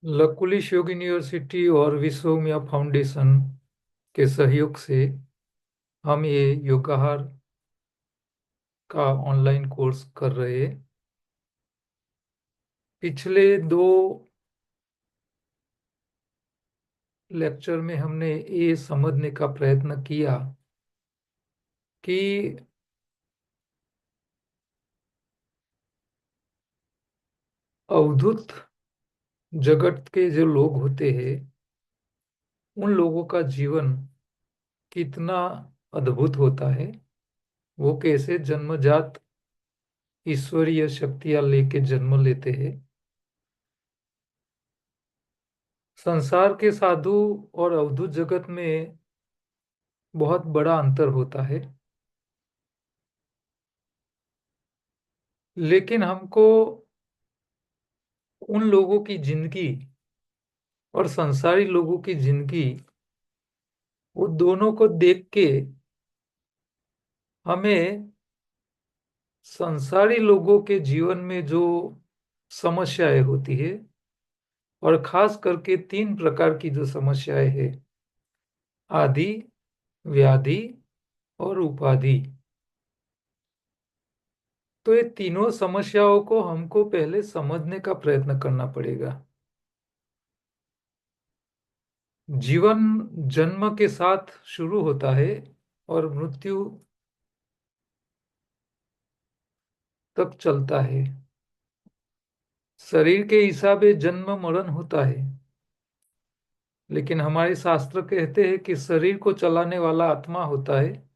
लकुलिश योग यूनिवर्सिटी और विश्वम्या फाउंडेशन के सहयोग से हम ये योगाहार का ऑनलाइन कोर्स कर रहे हैं। पिछले दो लेक्चर में हमने ये समझने का प्रयत्न किया कि अवधूत जगत के जो लोग होते हैं उन लोगों का जीवन कितना अद्भुत होता है। वो कैसे जन्मजात ईश्वरीय शक्तियां लेके जन्म लेते हैं। संसार के साधु और अवधूत जगत में बहुत बड़ा अंतर होता है। लेकिन हमको उन लोगों की जिंदगी और संसारी लोगों की जिंदगी, वो दोनों को देख के हमें संसारी लोगों के जीवन में जो समस्याएं होती है, और खास करके तीन प्रकार की जो समस्याएं हैं, आदि, व्याधि और उपाधि। तो ये तीनों समस्याओं को हमको पहले समझने का प्रयत्न करना पड़ेगा। जीवन जन्म के साथ शुरू होता है और मृत्यु तक चलता है। शरीर के हिसाबे जन्म मरण होता है, लेकिन हमारे शास्त्र कहते हैं कि शरीर को चलाने वाला आत्मा होता है,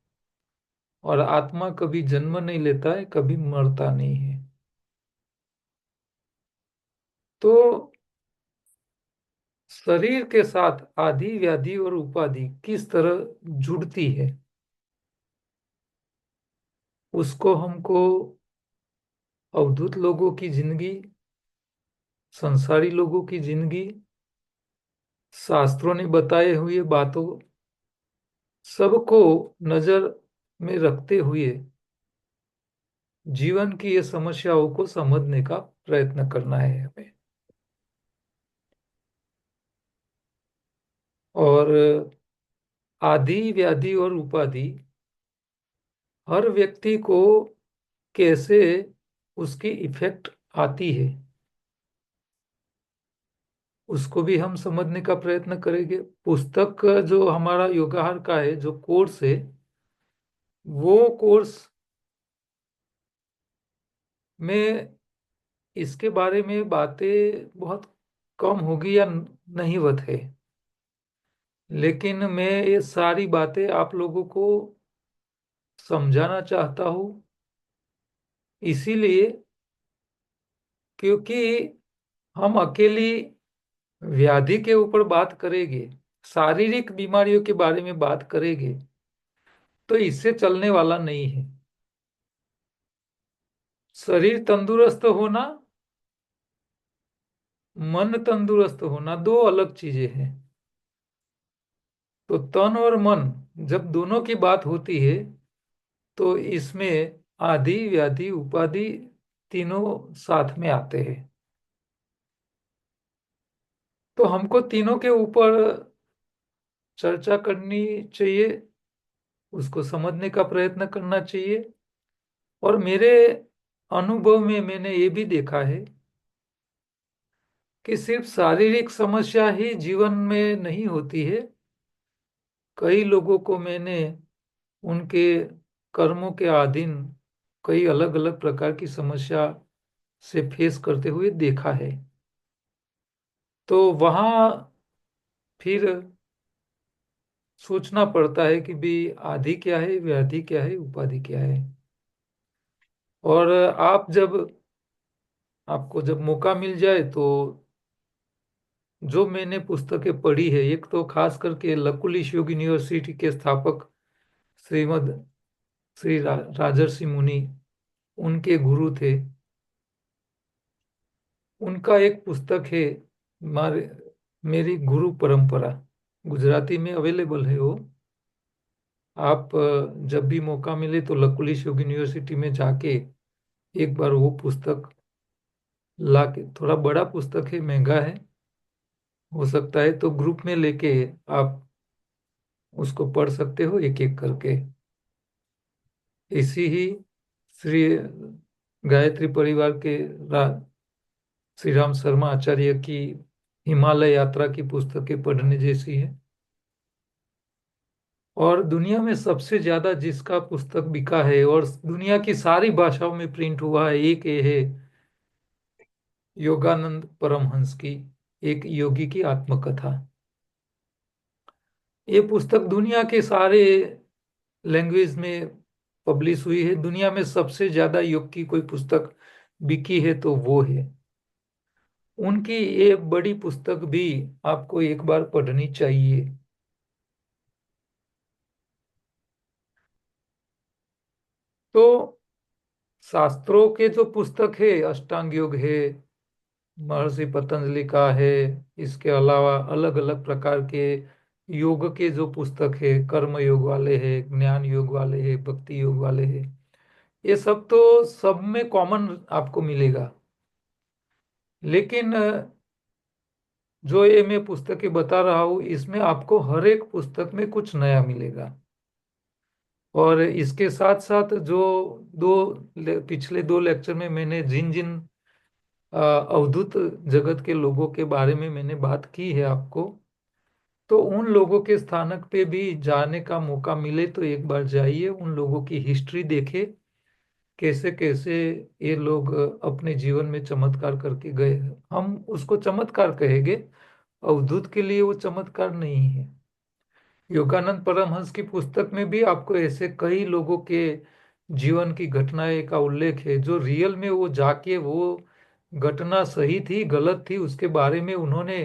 और आत्मा कभी जन्म नहीं लेता है, कभी मरता नहीं है। तो शरीर के साथ आदि, व्याधि और उपाधि किस तरह जुड़ती है, उसको हमको अवधूत लोगों की जिंदगी, संसारी लोगों की जिंदगी, शास्त्रों ने बताए हुए बातों सबको नजर में रखते हुए जीवन की ये समस्याओं को समझने का प्रयत्न करना है हमें। और आदि, व्याधि और उपाधि हर व्यक्ति को कैसे उसकी इफेक्ट आती है, उसको भी हम समझने का प्रयत्न करेंगे। पुस्तक जो हमारा योगाहार का है, जो कोर्स है, वो कोर्स में इसके बारे में बातें बहुत कम होगी या नहीवत है। लेकिन मैं ये सारी बातें आप लोगों को समझाना चाहता हूँ, इसीलिए क्योंकि हम अकेली व्याधि के ऊपर बात करेंगे, शारीरिक बीमारियों के बारे में बात करेंगे, तो इससे चलने वाला नहीं है। शरीर तंदुरुस्त होना, मन तंदुरुस्त होना दो अलग चीजें हैं। तो तन और मन जब दोनों की बात होती है, तो इसमें आदि, व्याधि, उपाधि तीनों साथ में आते हैं। तो हमको तीनों के ऊपर चर्चा करनी चाहिए, उसको समझने का प्रयत्न करना चाहिए। और मेरे अनुभव में मैंने ये भी देखा है कि सिर्फ शारीरिक समस्या ही जीवन में नहीं होती है। कई लोगों को मैंने उनके कर्मों के अधीन कई अलग अलग प्रकार की समस्या से फेस करते हुए देखा है। तो वहाँ फिर सोचना पड़ता है कि भी आदि क्या है, व्याधि क्या है, उपाधि क्या है। और आपको जब मौका मिल जाए तो जो मैंने पुस्तकें पढ़ी है, एक तो खास करके लकुलिश योग यूनिवर्सिटी के स्थापक श्रीमद श्री राजर्षि मुनि, उनके गुरु थे, उनका एक पुस्तक है, मारे मेरी गुरु परंपरा। गुजराती में अवेलेबल है वो। आप जब भी मौका मिले तो लकुलिश योग यूनिवर्सिटी में जाके एक बार वो पुस्तक ला के, थोड़ा बड़ा पुस्तक है, महंगा है, हो सकता है तो ग्रुप में लेके आप उसको पढ़ सकते हो एक एक करके। इसी ही श्री गायत्री परिवार के श्री राम शर्मा आचार्य की हिमालय यात्रा की पुस्तकें पढ़ने जैसी है। और दुनिया में सबसे ज्यादा जिसका पुस्तक बिका है और दुनिया की सारी भाषाओं में प्रिंट हुआ है, एक ये है योगानंद परमहंस की एक योगी की आत्मकथा। ये पुस्तक दुनिया के सारे लैंग्वेज में पब्लिश हुई है। दुनिया में सबसे ज्यादा योग की कोई पुस्तक बिकी है तो वो है। उनकी ये बड़ी पुस्तक भी आपको एक बार पढ़नी चाहिए। तो शास्त्रों के जो पुस्तक है, अष्टांग योग है, महर्षि पतंजलि का है, इसके अलावा अलग अलग प्रकार के योग के जो पुस्तक है, कर्म योग वाले हैं, ज्ञान योग वाले हैं, भक्ति योग वाले हैं, ये सब तो सब में कॉमन आपको मिलेगा। लेकिन जो ये मैं पुस्तकें बता रहा हूँ इसमें आपको हर एक पुस्तक में कुछ नया मिलेगा। और इसके साथ साथ जो पिछले दो लेक्चर में मैंने जिन जिन अवधूत जगत के लोगों के बारे में मैंने बात की है आपको, तो उन लोगों के स्थानक पे भी जाने का मौका मिले तो एक बार जाइए, उन लोगों की हिस्ट्री देखे, कैसे कैसे ये लोग अपने जीवन में चमत्कार करके गए। हम उसको चमत्कार कहेंगे, अवधूत के लिए वो चमत्कार नहीं है। योगानंद परमहंस की पुस्तक में भी आपको ऐसे कई लोगों के जीवन की घटनाएं का उल्लेख है जो रियल में वो जाके वो घटना सही थी गलत थी उसके बारे में उन्होंने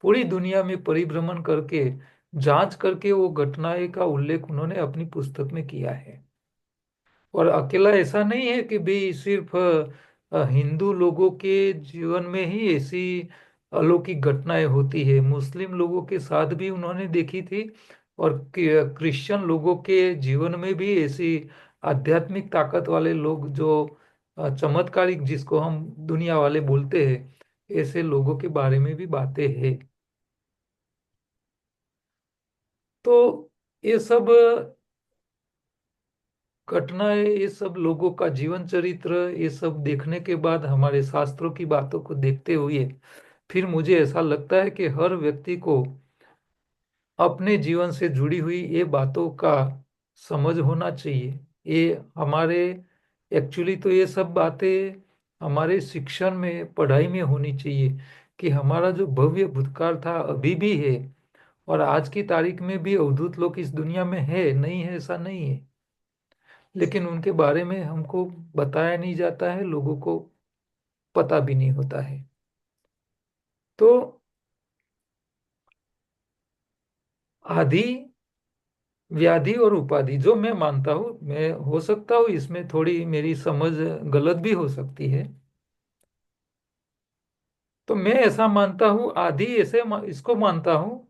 पूरी दुनिया में परिभ्रमण करके जांच करके वो घटनाएं का उल्लेख उन्होंने अपनी पुस्तक में किया है। और अकेला ऐसा नहीं है कि भी सिर्फ हिंदू लोगों के जीवन में ही ऐसी अलौकिक घटनाएं होती है, मुस्लिम लोगों के साथ भी उन्होंने देखी थी। और क्रिश्चियन लोगों के जीवन में भी ऐसी आध्यात्मिक ताकत वाले लोग जो चमत्कारिक जिसको हम दुनिया वाले बोलते हैं, ऐसे लोगों के बारे में भी बातें हैं। तो ये सब घटनाएं, ये सब लोगों का जीवन चरित्र, ये सब देखने के बाद हमारे शास्त्रों की बातों को देखते हुए फिर मुझे ऐसा लगता है कि हर व्यक्ति को अपने जीवन से जुड़ी हुई ये बातों का समझ होना चाहिए। ये हमारे एक्चुअली तो ये सब बातें हमारे शिक्षण में पढ़ाई में होनी चाहिए कि हमारा जो भव्य भूतकाल था अभी भी है और आज की तारीख में भी अवधूत लोग इस दुनिया में है, नहीं है ऐसा नहीं है। लेकिन उनके बारे में हमको बताया नहीं जाता है, लोगों को पता भी नहीं होता है। तो आदि, व्याधि और उपाधि जो मैं मानता हूँ, मैं हो सकता हूँ इसमें थोड़ी मेरी समझ गलत भी हो सकती है। तो मैं ऐसा मानता हूँ, आदि ऐसे इसको मानता हूँ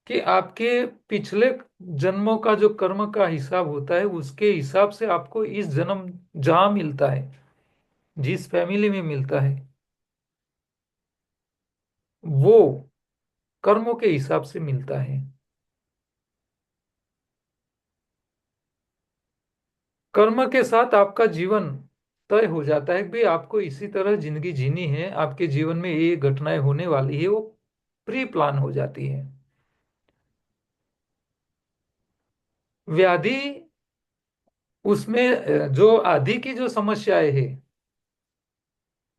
कि आपके पिछले जन्मों का जो कर्म का हिसाब होता है उसके हिसाब से आपको इस जन्म जहाँ मिलता है, जिस फैमिली में मिलता है, वो कर्मों के हिसाब से मिलता है। कर्म के साथ आपका जीवन तय हो जाता है कि भाई आपको इसी तरह जिंदगी जीनी है, आपके जीवन में ये घटनाएं होने वाली है, वो प्री प्लान हो जाती है। व्याधि उसमें जो आदि की जो समस्याएं है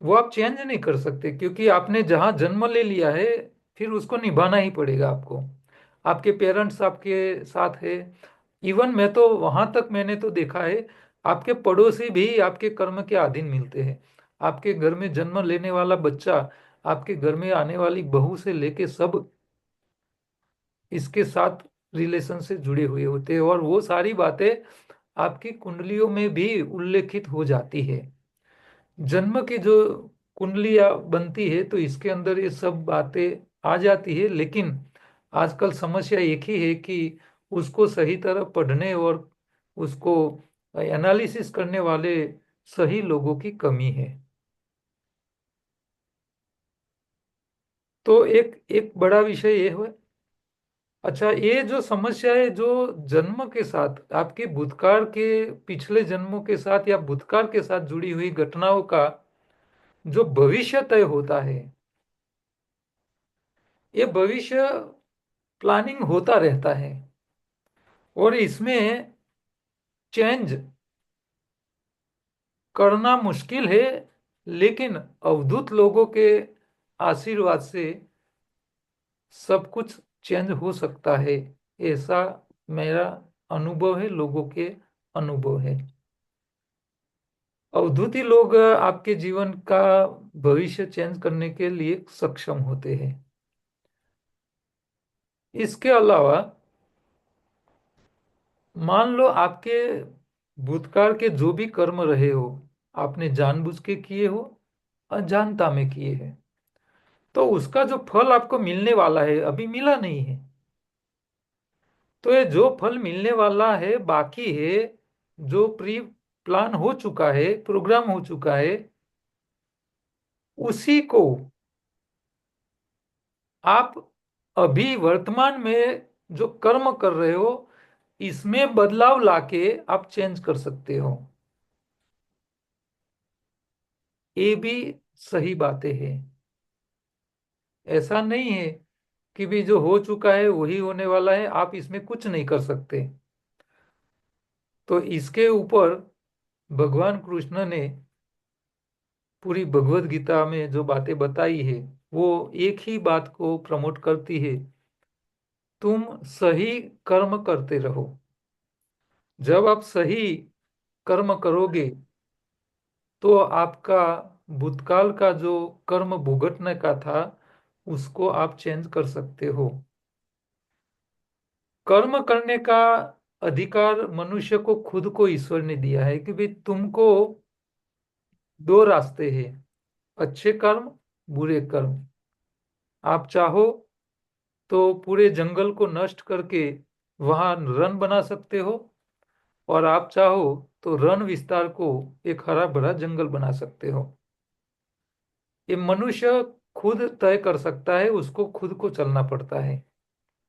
वो आप चेंज नहीं कर सकते, क्योंकि आपने जहां जन्म ले लिया है फिर उसको निभाना ही पड़ेगा आपको। आपके पेरेंट्स आपके साथ है। इवन मैं तो वहां तक मैंने तो देखा है, आपके पड़ोसी भी आपके कर्म के अधीन मिलते हैं। आपके घर में जन्म लेने वाला बच्चा, आपके घर में आने वाली बहू से लेके सब इसके साथ रिलेशन से जुड़े हुए होते हैं और वो सारी बातें आपकी कुंडलियों में भी उल्लेखित हो जाती है। जन्म की जो कुंडलियां बनती है तो इसके अंदर ये सब बातें आ जाती है। लेकिन आजकल समस्या एक ही है कि उसको सही तरह पढ़ने और उसको एनालिसिस करने वाले सही लोगों की कमी है। तो एक एक बड़ा विषय ये है। अच्छा, ये जो समस्या है जो जन्म के साथ, आपके भूतकाल के पिछले जन्मों के साथ या भूतकाल के साथ जुड़ी हुई घटनाओं का जो भविष्य तय होता है, ये भविष्य प्लानिंग होता रहता है। और इसमें चेंज करना मुश्किल है, लेकिन अवधूत लोगों के आशीर्वाद से सब कुछ चेंज हो सकता है। ऐसा मेरा अनुभव है, लोगों के अनुभव है। अवधूती लोग आपके जीवन का भविष्य चेंज करने के लिए सक्षम होते हैं। इसके अलावा मान लो आपके भूतकाल के जो भी कर्म रहे हो, आपने जानबूझ के किए हो, अजानता में किए हैं, तो उसका जो फल आपको मिलने वाला है अभी मिला नहीं है। तो ये जो फल मिलने वाला है बाकी है, जो प्री प्लान हो चुका है, प्रोग्राम हो चुका है, उसी को आप अभी वर्तमान में जो कर्म कर रहे हो, इसमें बदलाव लाके आप चेंज कर सकते हो। ये भी सही बातें हैं। ऐसा नहीं है कि भी जो हो चुका है वही होने वाला है, आप इसमें कुछ नहीं कर सकते। तो इसके ऊपर भगवान कृष्ण ने पूरी भगवत गीता में जो बातें बताई है, वो एक ही बात को प्रमोट करती है। तुम सही कर्म करते रहो। जब आप सही कर्म करोगे तो आपका भूतकाल का जो कर्म भुगतने का था, उसको आप चेंज कर सकते हो। कर्म करने का अधिकार मनुष्य को खुद को ईश्वर ने दिया है कि भाई तुमको दो रास्ते हैं, अच्छे कर्म, बुरे कर्म। आप चाहो तो पूरे जंगल को नष्ट करके वहां रन बना सकते हो, और आप चाहो तो रन विस्तार को एक हरा भरा जंगल बना सकते हो। ये मनुष्य खुद तय कर सकता है, उसको खुद को चलना पड़ता है।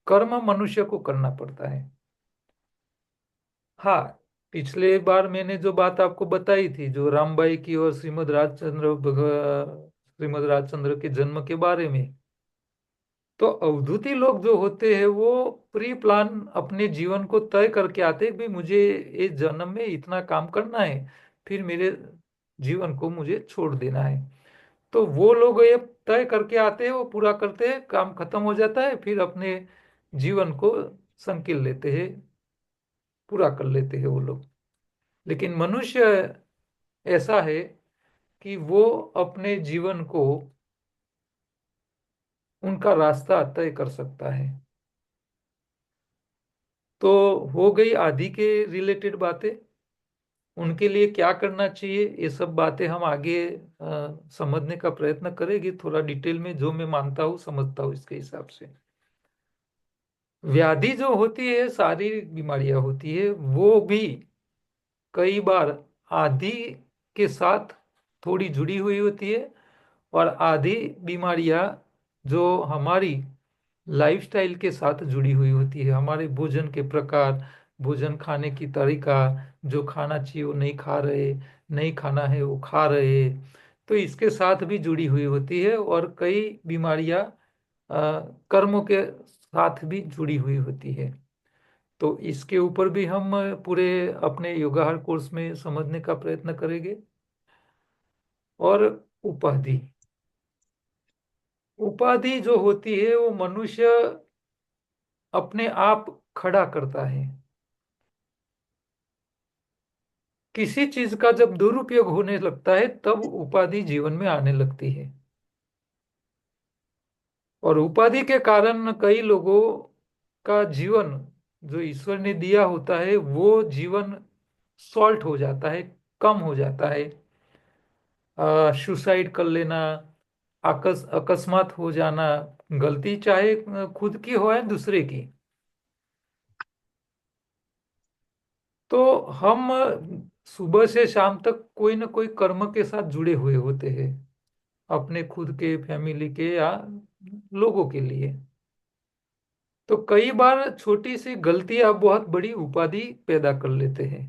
कर्म मनुष्य को करना पड़ता है। हाँ, पिछले बार मैंने जो बात आपको बताई थी, जो रामबाई की और श्रीमद राजचंद्र के जन्म के बारे में, तो अवधूती लोग जो होते हैं वो प्री प्लान अपने जीवन को तय करके आते हैं, भाई मुझे इस जन्म में इतना काम करना है, फिर मेरे जीवन को मुझे छोड़ देना है। तो वो लोग ये तय करके आते हैं, वो पूरा करते हैं, काम खत्म हो जाता है, फिर अपने जीवन को संकील लेते हैं, पूरा कर लेते हैं वो लोग। लेकिन मनुष्य ऐसा है कि वो अपने जीवन को, उनका रास्ता तय कर सकता है। तो हो गई आदि के रिलेटेड बातें, उनके लिए क्या करना चाहिए, ये सब बातें हम आगे समझने का प्रयत्न करेंगे थोड़ा डिटेल में, जो मैं मानता हूँ समझता हूँ इसके हिसाब से। व्याधि जो होती है, शारीरिक बीमारियां होती है, वो भी कई बार आदि के साथ थोड़ी जुड़ी हुई होती है। और आधी बीमारियां जो हमारी लाइफस्टाइल के साथ जुड़ी हुई होती है, हमारे भोजन के प्रकार, भोजन खाने की तरीका, जो खाना चाहिए वो नहीं खा रहे, नहीं खाना है वो खा रहे, तो इसके साथ भी जुड़ी हुई होती है। और कई बीमारियां कर्मों के साथ भी जुड़ी हुई होती है। तो इसके ऊपर भी हम पूरे अपने योगाहार कोर्स में समझने का प्रयत्न करेंगे। और उपाधि, उपाधि जो होती है वो मनुष्य अपने आप खड़ा करता है। किसी चीज का जब दुरुपयोग होने लगता है तब उपाधि जीवन में आने लगती है। और उपाधि के कारण कई लोगों का जीवन जो ईश्वर ने दिया होता है वो जीवन सॉल्ट हो जाता है, कम हो जाता है। सुसाइड कर लेना, अकस्मात हो जाना, गलती चाहे खुद की हो या दूसरे की। तो हम सुबह से शाम तक कोई ना कोई कर्म के साथ जुड़े हुए होते हैं। अपने खुद के, फैमिली के या लोगों के लिए। तो कई बार छोटी सी गलतियां बहुत बड़ी उपाधि पैदा कर लेते हैं।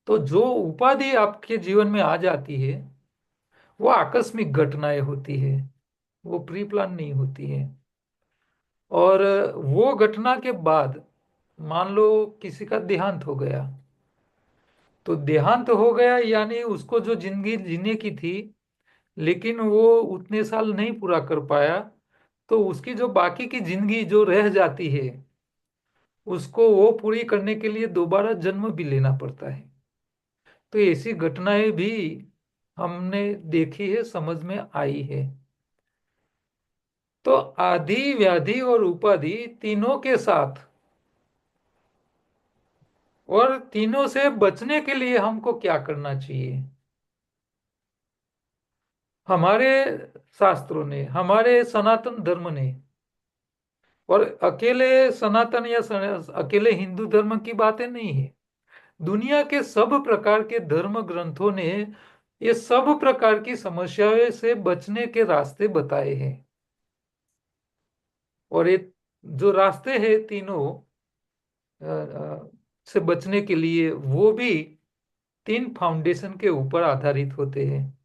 तो जो उपाधि आपके जीवन में आ जाती है वो आकस्मिक घटनाएं होती है, वो प्री प्लान नहीं होती है। और वो घटना के बाद मान लो किसी का देहांत हो गया, तो देहांत हो गया यानी उसको जो जिंदगी जीने की थी, लेकिन वो उतने साल नहीं पूरा कर पाया, तो उसकी जो बाकी की जिंदगी जो रह जाती है उसको वो पूरी करने के लिए दोबारा जन्म भी लेना पड़ता है। तो ऐसी घटनाएं भी हमने देखी है, समझ में आई है। तो आदि, व्याधि और उपाधि तीनों के साथ, और तीनों से बचने के लिए हमको क्या करना चाहिए? हमारे शास्त्रों ने, हमारे सनातन धर्म ने, और अकेले सनातन या अकेले हिंदू धर्म की बातें नहीं है, दुनिया के सब प्रकार के धर्म ग्रंथों ने ये सब प्रकार की समस्याओं से बचने के रास्ते बताए हैं। और ये जो रास्ते हैं तीनों से बचने के लिए, वो भी तीन फाउंडेशन के ऊपर आधारित होते हैं,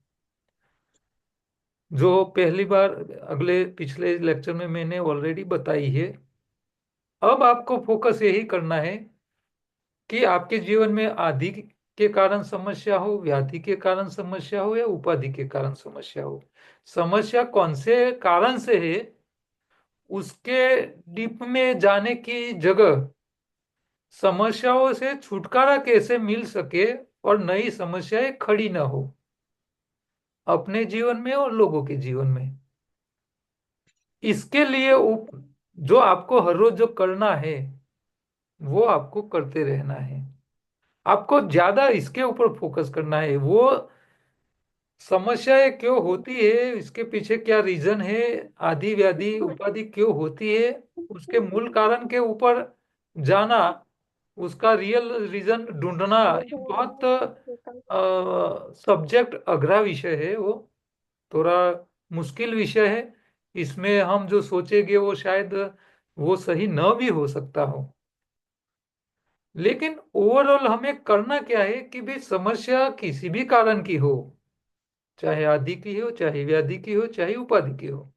जो पहली बार अगले पिछले लेक्चर में मैंने ऑलरेडी बताई है। अब आपको फोकस यही करना है कि आपके जीवन में आदि के कारण समस्या हो, व्याधि के कारण समस्या हो, या उपाधि के कारण समस्या हो, समस्या कौन से कारण से है उसके डीप में जाने की जगह समस्याओं से छुटकारा कैसे मिल सके और नई समस्याएं खड़ी ना हो अपने जीवन में और लोगों के जीवन में, इसके लिए जो आपको हर रोज जो करना है वो आपको करते रहना है। आपको ज्यादा इसके ऊपर फोकस करना है, वो समस्याएं क्यों होती है, इसके पीछे क्या रीजन है, आदि व्याधि उपाधि क्यों होती है, उसके मूल कारण के ऊपर जाना, उसका रियल रीजन ढूंढना, ये बहुत सब्जेक्ट अघरा विषय है, वो थोड़ा मुश्किल विषय है। इसमें हम जो सोचेंगे वो शायद वो सही न भी हो सकता हो। लेकिन ओवरऑल हमें करना क्या है कि भी समस्या किसी भी कारण की हो, चाहे आदि की हो, चाहे व्याधि की हो, चाहे उपाधि की हो,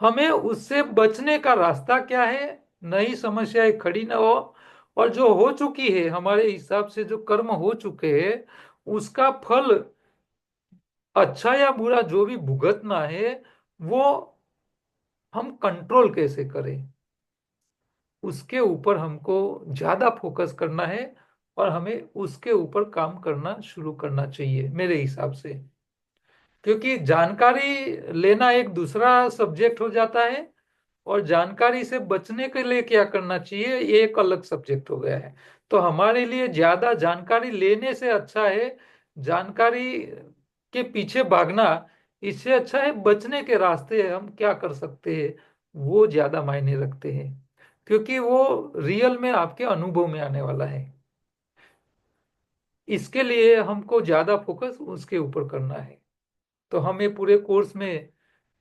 हमें उससे बचने का रास्ता क्या है, नई समस्याएं खड़ी ना हो, और जो हो चुकी है हमारे हिसाब से जो कर्म हो चुके हैं उसका फल अच्छा या बुरा जो भी भुगतना है वो हम कंट्रोल कैसे करें, उसके ऊपर हमको ज्यादा फोकस करना है। और हमें उसके ऊपर काम करना शुरू करना चाहिए मेरे हिसाब से, क्योंकि जानकारी लेना एक दूसरा सब्जेक्ट हो जाता है और जानकारी से बचने के लिए क्या करना चाहिए ये एक अलग सब्जेक्ट हो गया है। तो हमारे लिए ज्यादा जानकारी लेने से अच्छा है जानकारी के पीछे भागना, इससे अच्छा है बचने के रास्ते हम क्या कर सकते हैं, वो ज्यादा मायने रखते हैं, क्योंकि वो रियल में आपके अनुभव में आने वाला है। इसके लिए हमको ज्यादा फोकस उसके ऊपर करना है। तो हमें पूरे कोर्स में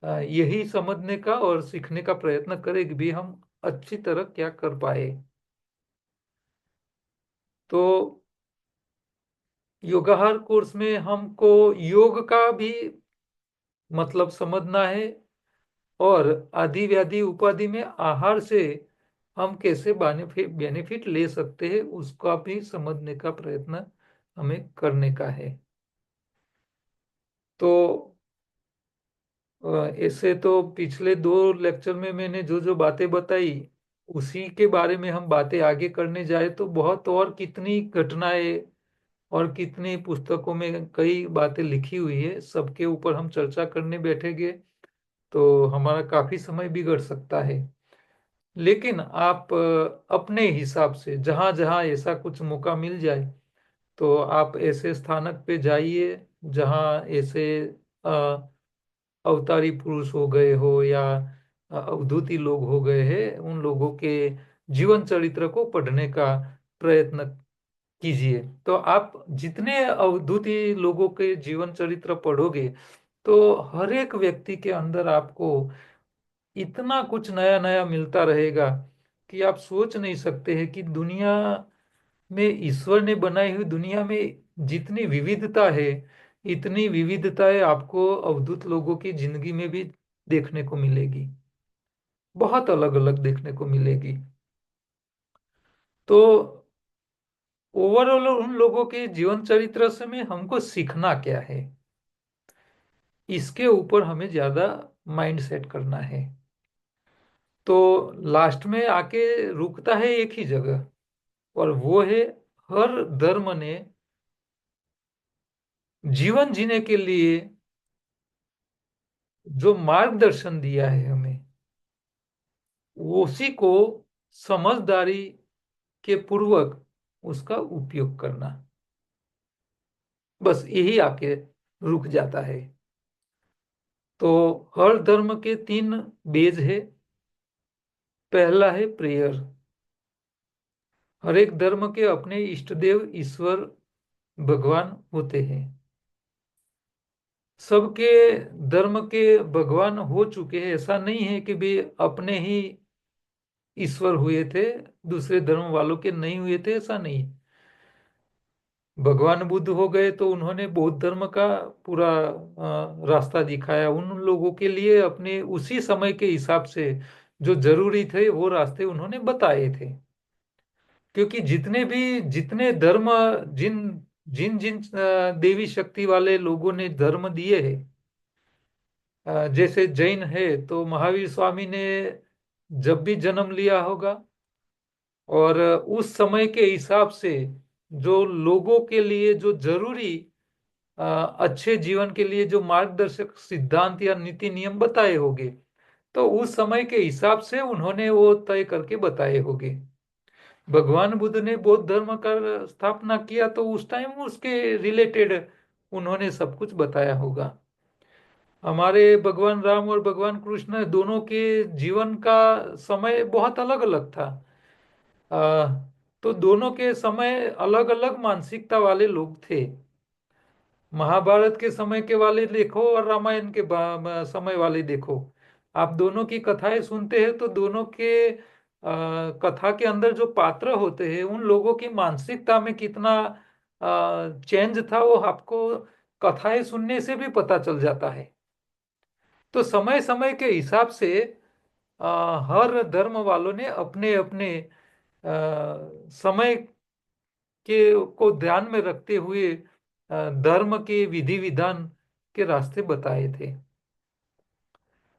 यही समझने का और सीखने का प्रयत्न करें कि भी हम अच्छी तरह क्या कर पाए। तो योगाहार कोर्स में हमको योग का भी मतलब समझना है, और आदि व्याधि उपाधि में आहार से हम कैसे बेनिफिट बेनिफिट ले सकते हैं उसका भी समझने का प्रयत्न हमें करने का है। तो ऐसे तो पिछले दो लेक्चर में मैंने जो जो बातें बताई उसी के बारे में हम बातें आगे करने जाए तो बहुत, और कितनी घटनाएं और कितनी पुस्तकों में कई बातें लिखी हुई है, सबके ऊपर हम चर्चा करने बैठेंगे तो हमारा काफी समय बिगड़ सकता है। लेकिन आप अपने हिसाब से जहां जहां ऐसा कुछ मौका मिल जाए तो आप ऐसे स्थानक पे जाइए जहां ऐसे अवतारी पुरुष हो गए हो या अवधूती लोग हो गए हैं, उन लोगों के जीवन चरित्र को पढ़ने का प्रयत्न कीजिए। तो आप जितने अवधूती लोगों के जीवन चरित्र पढ़ोगे, तो हर एक व्यक्ति के अंदर आपको इतना कुछ नया नया मिलता रहेगा कि आप सोच नहीं सकते हैं कि दुनिया में, ईश्वर ने बनाई हुई दुनिया में जितनी विविधता है, इतनी विविधताएं आपको अवधूत लोगों की जिंदगी में भी देखने को मिलेगी। बहुत अलग अलग देखने को मिलेगी। तो ओवरऑल उन लोगों के जीवन चरित्र से में हमको सीखना क्या है, इसके ऊपर हमें ज्यादा माइंड सेट करना है। तो लास्ट में आके रुकता है एक ही जगह, और वो है, हर धर्म ने जीवन जीने के लिए जो मार्गदर्शन दिया है हमें, उसी को समझदारी के पूर्वक उसका उपयोग करना, बस यही आके रुक जाता है। तो हर धर्म के तीन बेज है। पहला है प्रेयर। हर एक धर्म के अपने इष्ट देव ईश्वर भगवान होते हैं। सबके धर्म के भगवान हो चुके हैं, ऐसा नहीं है कि वे अपने ही ईश्वर हुए थे, दूसरे धर्म वालों के नहीं हुए थे, ऐसा नहीं। भगवान बुद्ध हो गए तो उन्होंने बौद्ध धर्म का पूरा रास्ता दिखाया उन लोगों के लिए, अपने उसी समय के हिसाब से जो जरूरी थे वो रास्ते उन्होंने बताए थे। क्योंकि जितने धर्म, जिन जिन जिन देवी शक्ति वाले लोगों ने धर्म दिए हैं, जैसे जैन है तो महावीर स्वामी ने जब भी जन्म लिया होगा, और उस समय के हिसाब से जो लोगों के लिए जो जरूरी अच्छे जीवन के लिए जो मार्गदर्शक सिद्धांत या नीति नियम बताए होंगे, तो उस समय के हिसाब से उन्होंने वो तय करके बताए होंगे। भगवान बुद्ध ने बौद्ध धर्म का स्थापना किया तो उस टाइम उसके रिलेटेड उन्होंने सब कुछ बताया होगा। हमारे भगवान राम और भगवान कृष्ण दोनों के जीवन का समय बहुत अलग अलग था। आ, तो दोनों के समय अलग अलग मानसिकता वाले लोग थे। महाभारत के समय के वाले देखो और रामायण के समय वाले देखो, आप दोनों की कथाएं सुनते हैं तो दोनों के कथा के अंदर जो पात्र होते हैं उन लोगों की मानसिकता में कितना चेंज था, वो आपको कथाएं सुनने से भी पता चल जाता है। तो समय समय के हिसाब से हर धर्म वालों ने अपने अपने समय के को ध्यान में रखते हुए धर्म के विधि विधान के रास्ते बताए थे।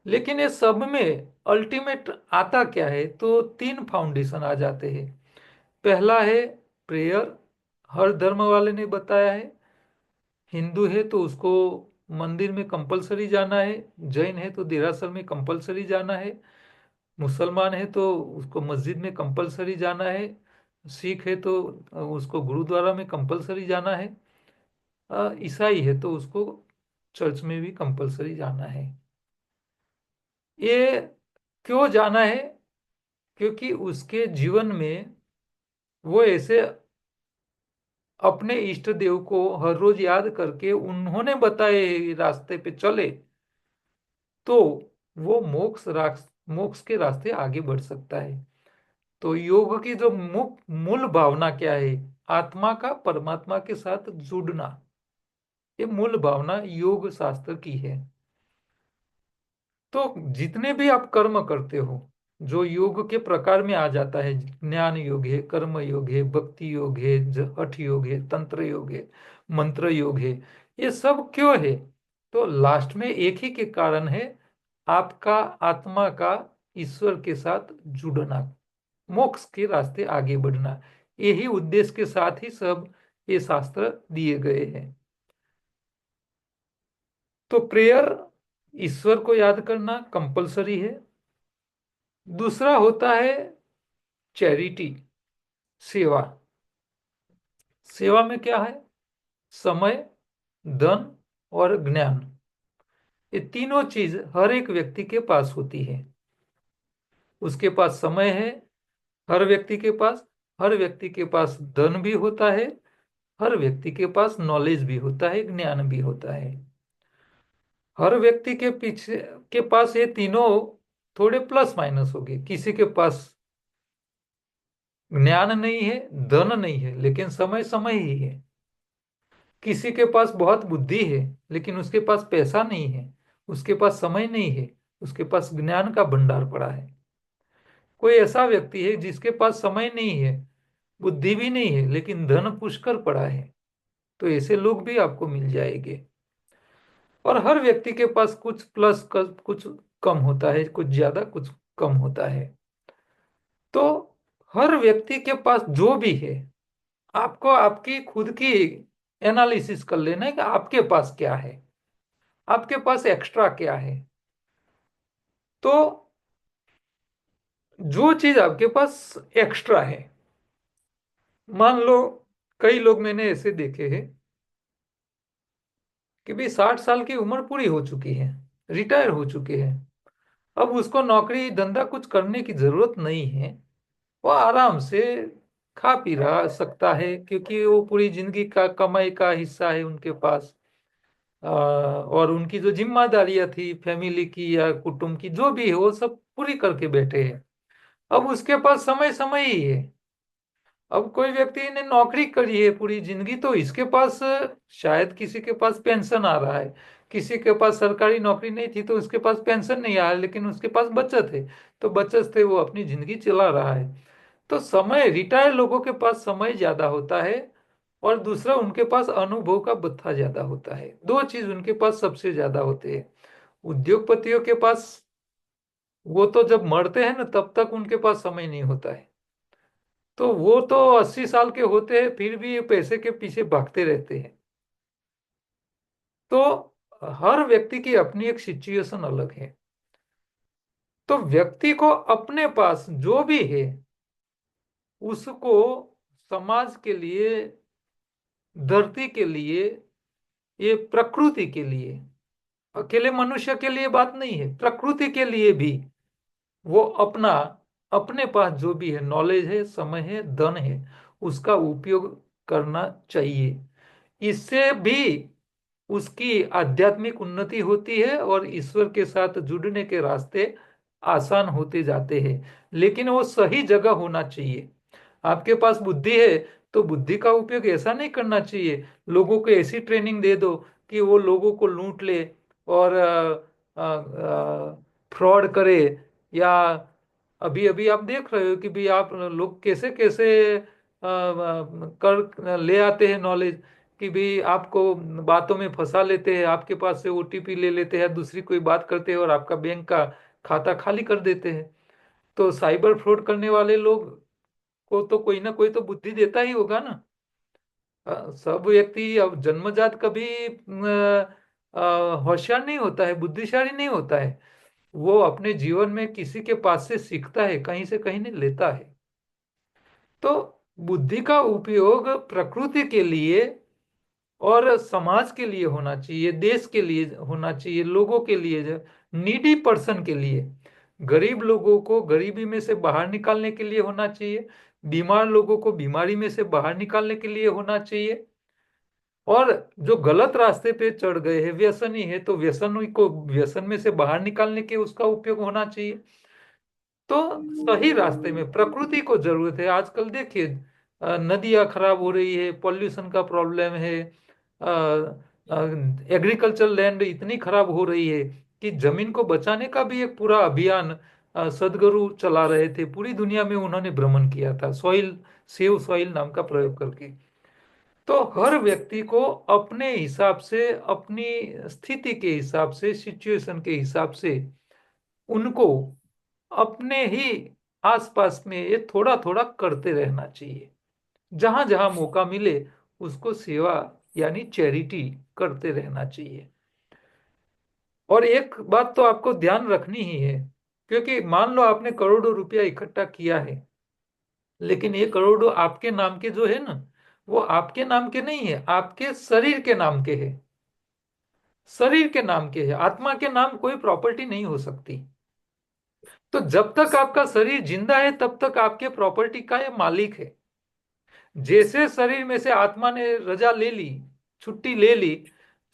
लेकिन ये सब में अल्टीमेट आता क्या है, तो तीन फाउंडेशन आ जाते हैं। पहला है प्रेयर। हर धर्म वाले ने बताया है। हिंदू है तो उसको मंदिर में कंपलसरी जाना है, जैन है तो देरासर में कंपलसरी जाना है, मुसलमान है तो उसको मस्जिद में कंपलसरी जाना है, सिख है तो उसको गुरुद्वारा में कंपलसरी जाना है, ईसाई है तो उसको चर्च में भी कंपलसरी जाना है। ये क्यों जाना है? क्योंकि उसके जीवन में वो ऐसे अपने इष्ट देव को हर रोज याद करके उन्होंने बताए रास्ते पे चले, तो वो मोक्ष के रास्ते आगे बढ़ सकता है। तो योग की जो मूल भावना क्या है? आत्मा का परमात्मा के साथ जुड़ना, ये मूल भावना योग शास्त्र की है। तो जितने भी आप कर्म करते हो जो योग के प्रकार में आ जाता है, ज्ञान योग है, कर्म योग है, भक्ति योग है, हठ योग है, तंत्र योग है, मंत्र योग है, ये सब क्यों है? तो लास्ट में एक ही के कारण है, आपका आत्मा का ईश्वर के साथ जुड़ना, मोक्ष के रास्ते आगे बढ़ना। यही उद्देश्य के साथ ही सब ये शास्त्र दिए गए हैं। तो प्रेयर, ईश्वर को याद करना कंपलसरी है। दूसरा होता है चैरिटी, सेवा। सेवा में क्या है? समय, धन और ज्ञान, ये तीनों चीज हर एक व्यक्ति के पास होती है। उसके पास समय है, हर व्यक्ति के पास। हर व्यक्ति के पास धन भी होता है, हर व्यक्ति के पास नॉलेज भी होता है, ज्ञान भी होता है। हर व्यक्ति के पीछे के पास ये तीनों थोड़े प्लस माइनस हो गए। किसी के पास ज्ञान नहीं है, धन नहीं है, लेकिन समय समय ही है। किसी के पास बहुत बुद्धि है, लेकिन उसके पास पैसा नहीं है, उसके पास समय नहीं है, उसके पास ज्ञान का भंडार पड़ा है। कोई ऐसा व्यक्ति है जिसके पास समय नहीं है, बुद्धि भी नहीं है, लेकिन धन पुष्कर पड़ा है। तो ऐसे लोग भी आपको मिल जाएंगे। और हर व्यक्ति के पास कुछ प्लस कुछ कम होता है, कुछ ज्यादा कुछ कम होता है। तो हर व्यक्ति के पास जो भी है, आपको आपकी खुद की एनालिसिस कर लेना है कि आपके पास क्या है, आपके पास एक्स्ट्रा क्या है। तो जो चीज आपके पास एक्स्ट्रा है, मान लो कई लोग मैंने ऐसे देखे हैं कि भाई 60 साल की उम्र पूरी हो चुकी है, रिटायर हो चुके हैं, अब उसको नौकरी धंधा कुछ करने की जरूरत नहीं है। वो आराम से खा पी रहा सकता है, क्योंकि वो पूरी जिंदगी का कमाई का हिस्सा है उनके पास। और उनकी जो जिम्मेदारियां थी फैमिली की या कुटुंब की जो भी है, वो सब पूरी करके बैठे हैं। अब उसके पास समय समय ही है। अब कोई व्यक्ति ने नौकरी करी है पूरी जिंदगी, तो इसके पास शायद किसी के पास पेंशन आ रहा है, किसी के पास सरकारी नौकरी नहीं थी तो उसके पास पेंशन नहीं आया, लेकिन उसके पास बचत है, तो बचत से वो अपनी जिंदगी चला रहा है। तो समय, रिटायर लोगों के पास समय ज्यादा होता है, और दूसरा उनके पास अनुभव का भत्ता ज्यादा होता है। दो चीज उनके पास सबसे ज्यादा होते हैं। उद्योगपतियों के पास, वो तो जब मरते हैं ना तब तक उनके पास समय नहीं होता है। तो वो तो 80 साल के होते हैं, फिर भी ये पैसे के पीछे भागते रहते हैं। तो हर व्यक्ति की अपनी एक सिचुएशन अलग है। तो व्यक्ति को अपने पास जो भी है उसको समाज के लिए, धरती के लिए, ये प्रकृति के लिए, अकेले मनुष्य के लिए बात नहीं है, प्रकृति के लिए भी वो अपना, अपने पास जो भी है, नॉलेज है, समय है, धन है, उसका उपयोग करना चाहिए। इससे भी उसकी आध्यात्मिक उन्नति होती है और ईश्वर के साथ जुड़ने के रास्ते आसान होते जाते हैं। लेकिन वो सही जगह होना चाहिए। आपके पास बुद्धि है तो बुद्धि का उपयोग ऐसा नहीं करना चाहिए, लोगों को ऐसी ट्रेनिंग दे दो कि वो लोगों को लूट ले और फ्रॉड करे। या अभी अभी आप देख रहे हो कि भी आप लोग कैसे कैसे कर ले आते हैं नॉलेज, कि भी आपको बातों में फंसा लेते हैं, आपके पास से ओटीपी ले लेते हैं, दूसरी कोई बात करते हैं और आपका बैंक का खाता खाली कर देते हैं। तो साइबर फ्रॉड करने वाले लोग को तो कोई ना कोई तो बुद्धि देता ही होगा ना। सब व्यक्ति अब जन्मजात कभी होशियार नहीं होता है, बुद्धिशाली नहीं होता है। वो अपने जीवन में किसी के पास से सीखता है, कहीं से कहीं नहीं लेता है। तो बुद्धि का उपयोग प्रकृति के लिए और समाज के लिए होना चाहिए, देश के लिए होना चाहिए, लोगों के लिए, नीडी पर्सन के लिए, गरीब लोगों को गरीबी में से बाहर निकालने के लिए होना चाहिए, बीमार लोगों को बीमारी में से बाहर निकालने के लिए होना चाहिए। और जो गलत रास्ते पे चढ़ गए हैं, व्यसनी है, तो व्यसन को व्यसन में से बाहर निकालने के उसका उपयोग होना चाहिए। तो सही रास्ते में प्रकृति को जरूरत है। आजकल देखिए नदियां खराब हो रही है, पॉल्यूशन का प्रॉब्लम है, एग्रीकल्चर लैंड इतनी खराब हो रही है कि जमीन को बचाने का भी एक पूरा अभियान सदगुरु चला रहे थे। पूरी दुनिया में उन्होंने भ्रमण किया था, सॉइल सेव सॉइल नाम का प्रयोग करके। तो हर व्यक्ति को अपने हिसाब से, अपनी स्थिति के हिसाब से, सिचुएशन के हिसाब से उनको अपने ही आसपास में ये थोड़ा थोड़ा करते रहना चाहिए। जहां जहां मौका मिले उसको सेवा यानी चैरिटी करते रहना चाहिए। और एक बात तो आपको ध्यान रखनी ही है, क्योंकि मान लो आपने करोड़ों रुपया इकट्ठा किया है, लेकिन ये करोड़ों आपके नाम के जो है ना, वो आपके नाम के नहीं है, आपके शरीर के नाम के है। शरीर के नाम के है, आत्मा के नाम कोई प्रॉपर्टी नहीं हो सकती। तो जब तक आपका शरीर जिंदा है तब तक आपके प्रॉपर्टी का ये मालिक है। जैसे शरीर में से आत्मा ने रजा ले ली, छुट्टी ले ली,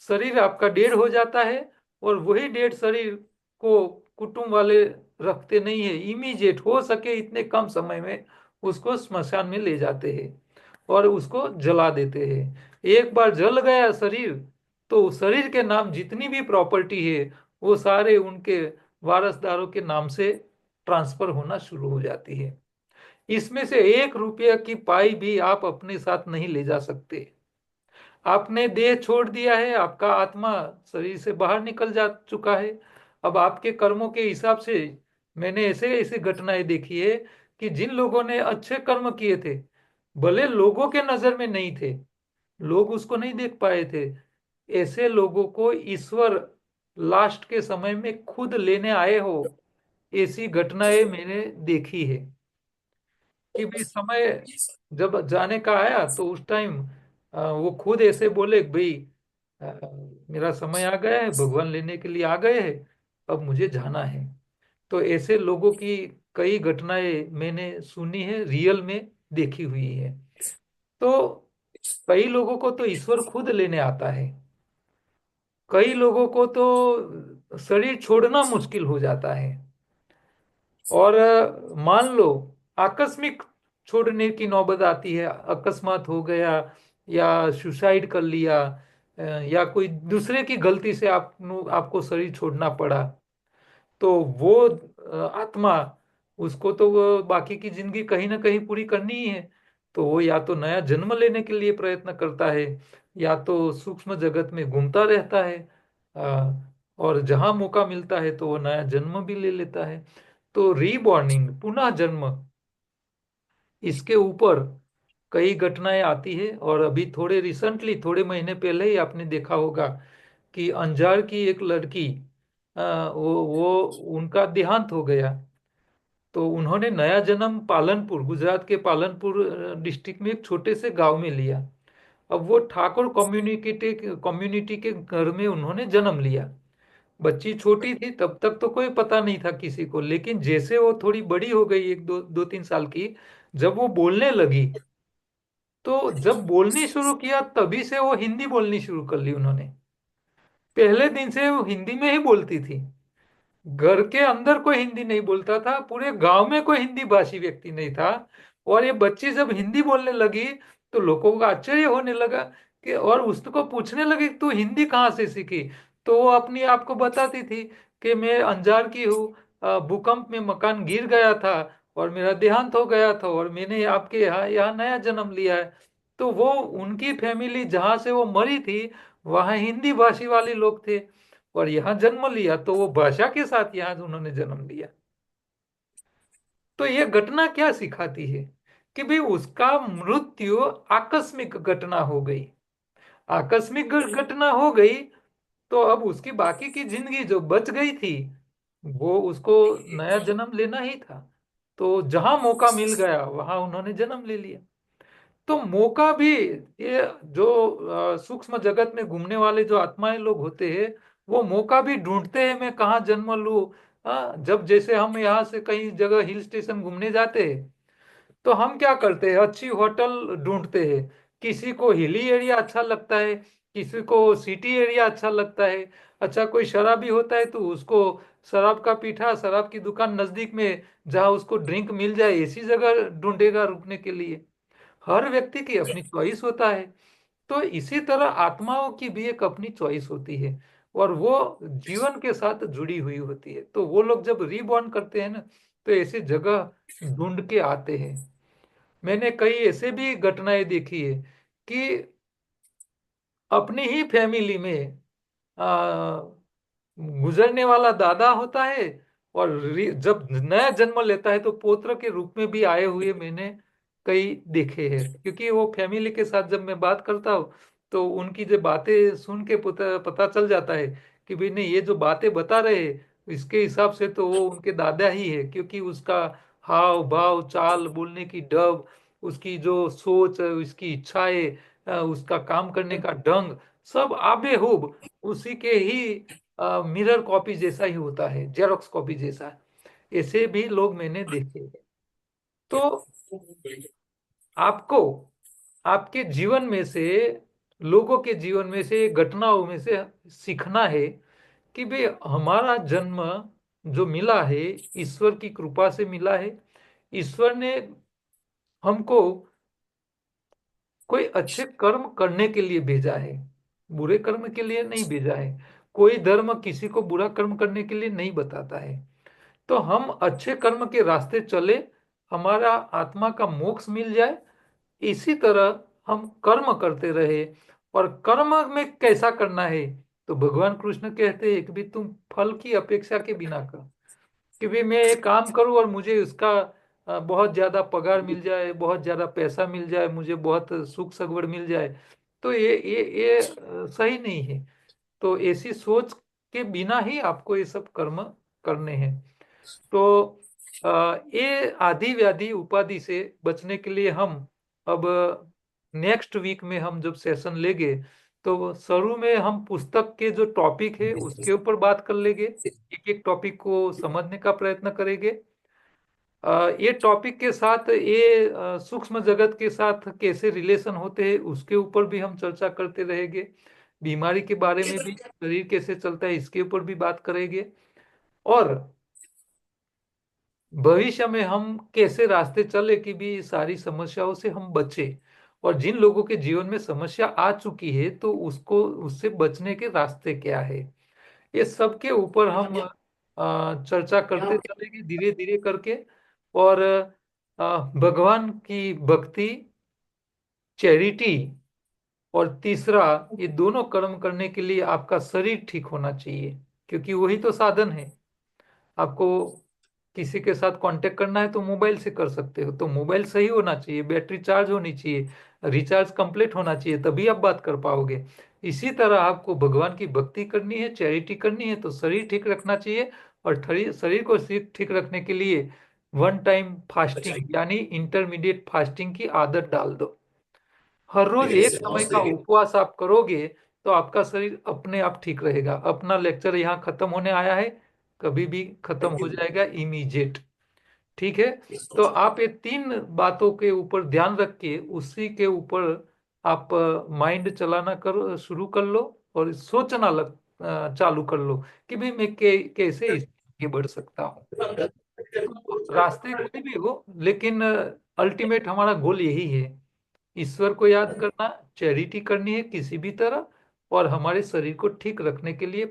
शरीर आपका डेड हो जाता है। और वही डेड शरीर को कुटुंब वाले रखते नहीं है, इमीडिएट हो सके इतने कम समय में उसको स्मशान में ले जाते हैं और उसको जला देते हैं। एक बार जल गया शरीर, तो उस शरीर के नाम जितनी भी प्रॉपर्टी है वो सारे उनके वारसदारों के नाम से ट्रांसफर होना शुरू हो जाती है। इसमें से 1 रुपया की पाई भी आप अपने साथ नहीं ले जा सकते। आपने देह छोड़ दिया है, आपका आत्मा शरीर से बाहर निकल जा चुका है। अब आपके कर्मों के हिसाब से मैंने ऐसे ऐसे घटनाएं देखी है कि जिन लोगों ने अच्छे कर्म किए थे, भले लोगों के नजर में नहीं थे, लोग उसको नहीं देख पाए थे, ऐसे लोगों को ईश्वर लास्ट के समय में खुद लेने आए हो। ऐसी घटनाएं मैंने देखी है कि भाई समय जब जाने का आया तो उस टाइम वो खुद ऐसे बोले कि भाई अ, मेरा समय आ गया है, भगवान लेने के लिए आ गए हैं, अब मुझे जाना है। तो ऐसे लोगों की कई घटनाएं मैंने सुनी है, रियल में देखी हुई है। तो कई लोगों को तो ईश्वर खुद लेने आता है, कई लोगों को तो शरीर छोड़ना मुश्किल हो जाता है। और मान लो आकस्मिक छोड़ने की नौबत आती है, अकस्मात हो गया या सुसाइड कर लिया, या कोई दूसरे की गलती से आपको शरीर छोड़ना पड़ा, तो वो आत्मा, उसको तो वो बाकी की जिंदगी कहीं ना कहीं पूरी करनी ही है। तो वो या तो नया जन्म लेने के लिए प्रयत्न करता है, या तो सूक्ष्म जगत में घूमता रहता है। और जहां मौका मिलता है तो वो नया जन्म भी ले लेता है। तो रीबॉर्निंग, पुनः जन्म, इसके ऊपर कई घटनाएं आती है। और अभी थोड़े रिसेंटली, थोड़े महीने पहले ही आपने देखा होगा कि अंजार की एक लड़की, वो उनका देहांत हो गया। तो उन्होंने नया जन्म पालनपुर, गुजरात के पालनपुर डिस्ट्रिक्ट में एक छोटे से गांव में लिया। अब वो ठाकुर कम्युनिटी कम्युनिटी के घर में उन्होंने जन्म लिया। बच्ची छोटी थी, तब तक तो कोई पता नहीं था किसी को, लेकिन जैसे वो थोड़ी बड़ी हो गई, एक दो दो 3 साल की, जब वो बोलने लगी, तो जब बोलनी शुरू किया तभी से वो हिंदी बोलनी शुरू कर ली उन्होंने। पहले दिन से वो हिंदी में ही बोलती थी। घर के अंदर कोई हिंदी नहीं बोलता था, पूरे गांव में कोई हिंदी भाषी व्यक्ति नहीं था। और ये बच्ची जब हिंदी बोलने लगी तो लोगों का आश्चर्य होने लगा कि, और उसको पूछने लगे कि तू हिंदी कहाँ से सीखी। तो वो अपनी आप को बताती थी कि मैं अंजार की हूँ, भूकंप में मकान गिर गया था और मेरा देहांत हो गया था और मैंने आपके यहाँ यहाँ नया जन्म लिया है। तो वो उनकी फैमिली जहाँ से वो मरी थी, वहाँ हिंदी भाषी वाले लोग थे, और यहाँ जन्म लिया तो वो भाषा के साथ यहाँ उन्होंने जन्म लिया। तो ये घटना क्या सिखाती है कि भाई उसका मृत्यु आकस्मिक घटना हो गई। आकस्मिक घटना हो गई, तो अब उसकी बाकी की जिंदगी जो बच गई थी, वो उसको नया जन्म लेना ही था। तो जहां मौका मिल गया वहां उन्होंने जन्म ले लिया। तो मौका भी, ये जो सूक्ष्म जगत में घूमने वाले जो आत्माएं लोग होते हैं, वो मौका भी ढूंढते हैं मैं कहाँ जन्म लूं। जब जैसे हम यहाँ से कहीं जगह हिल स्टेशन घूमने जाते हैं, तो हम क्या करते हैं, अच्छी होटल ढूंढते हैं। किसी को हिली एरिया अच्छा लगता है, किसी को सिटी एरिया अच्छा लगता है। अच्छा, कोई शराबी होता है तो उसको शराब का पीठा, शराब की दुकान नजदीक में जहाँ उसको ड्रिंक मिल जाए, ऐसी जगह ढूंढेगा रुकने के लिए। हर व्यक्ति की अपनी चॉइस होता है। तो इसी तरह आत्माओं की भी एक अपनी चॉइस होती है, और वो जीवन के साथ जुड़ी हुई होती है। तो वो लोग जब रीबॉर्न करते हैं ना, तो ऐसी जगह ढूंढ के आते हैं। मैंने कई ऐसे भी घटनाएं देखी है कि अपनी ही फैमिली में आ, गुजरने वाला दादा होता है, और जब नया जन्म लेता है तो पोत्र के रूप में भी आए हुए मैंने कई देखे हैं। क्योंकि वो फैमिली के साथ जब मैं बात करता हूँ तो उनकी जो बातें सुन के पता पता चल जाता है कि भाई नहीं, ये जो बातें बता रहे हैं इसके हिसाब से तो वो उनके दादा ही है। क्योंकि उसका हाव भाव, चाल बोलने की ढब, उसकी जो सोच, उसकी इच्छाएं, उसका काम करने का ढंग, सब आबेहूब उसी के ही मिरर कॉपी जैसा ही होता है, जेरोक्स कॉपी जैसा। ऐसे भी लोग मैंने देखे हैं। तो आपको आपके जीवन में से, लोगों के जीवन में से, घटनाओं में से सीखना है कि भाई हमारा जन्म जो मिला है ईश्वर की कृपा से मिला है। ईश्वर ने हमको कोई अच्छे कर्म करने के लिए भेजा है, बुरे कर्म के लिए नहीं भेजा है। कोई धर्म किसी को बुरा कर्म करने के लिए नहीं बताता है। तो हम अच्छे कर्म के रास्ते चले, हमारा आत्मा का मोक्ष मिल जाए, इसी तरह हम कर्म करते रहे। और कर्म में कैसा करना है, तो भगवान कृष्ण कहते हैं कि भी तुम फल की अपेक्षा के बिना कर, कि भी मैं एक काम करूं और मुझे उसका बहुत ज्यादा पगार मिल जाए, बहुत ज्यादा पैसा मिल जाए, मुझे बहुत सुख सगवड़ मिल जाए, तो ये सही नहीं है। तो ऐसी सोच के बिना ही आपको ये सब कर्म करने हैं। तो ये आदि व्याधि उपाधि से बचने के लिए हम अब नेक्स्ट वीक में हम जब सेशन लेंगे, तो शुरू में हम पुस्तक के जो टॉपिक है उसके ऊपर बात कर लेंगे, एक एक टॉपिक को समझने का प्रयत्न करेंगे। ये टॉपिक के साथ ये सूक्ष्म जगत के साथ कैसे रिलेशन होते हैं उसके ऊपर भी हम चर्चा करते रहेंगे। बीमारी के बारे में भी, शरीर कैसे चलता है इसके ऊपर भी बात करेंगे। और भविष्य में हम कैसे रास्ते चले कि भी सारी समस्याओं से हम बचे, और जिन लोगों के जीवन में समस्या आ चुकी है तो उसको, उससे बचने के रास्ते क्या है, ये सब के ऊपर हम चर्चा करते चलेंगे धीरे धीरे करके। और भगवान की भक्ति, चैरिटी, और तीसरा, ये दोनों कर्म करने के लिए आपका शरीर ठीक होना चाहिए, क्योंकि वही तो साधन है। आपको किसी के साथ कांटेक्ट करना है तो मोबाइल से कर सकते हो, तो मोबाइल सही होना चाहिए, बैटरी चार्ज होनी चाहिए, रिचार्ज कंप्लीट होना चाहिए, तभी आप बात कर पाओगे। इसी तरह आपको भगवान की भक्ति करनी है, चैरिटी करनी है, तो शरीर ठीक रखना चाहिए। और शरीर को ठीक रखने के लिए वन टाइम फास्टिंग यानी इंटरमीडिएट फास्टिंग की आदत डाल दो। हर रोज एक समय का उपवास आप करोगे तो आपका शरीर अपने आप ठीक रहेगा। अपना लेक्चर यहाँ खत्म होने आया है, कभी भी खत्म हो जाएगा इमीजिएट। ठीक है। तो आप ये तीन बातों के ऊपर ध्यान रख के उसी के ऊपर आप माइंड चलाना करो, शुरू कर लो, और सोचना चालू कर लो कि भाई मैं कैसे इससे आगे बढ़ सकता हूँ। रास्ते कोई भी हो, लेकिन अल्टीमेट हमारा गोल यही है, ईश्वर को याद करना, चैरिटी करनी है किसी भी तरह, और हमारे शरीर को ठीक रखने के लिए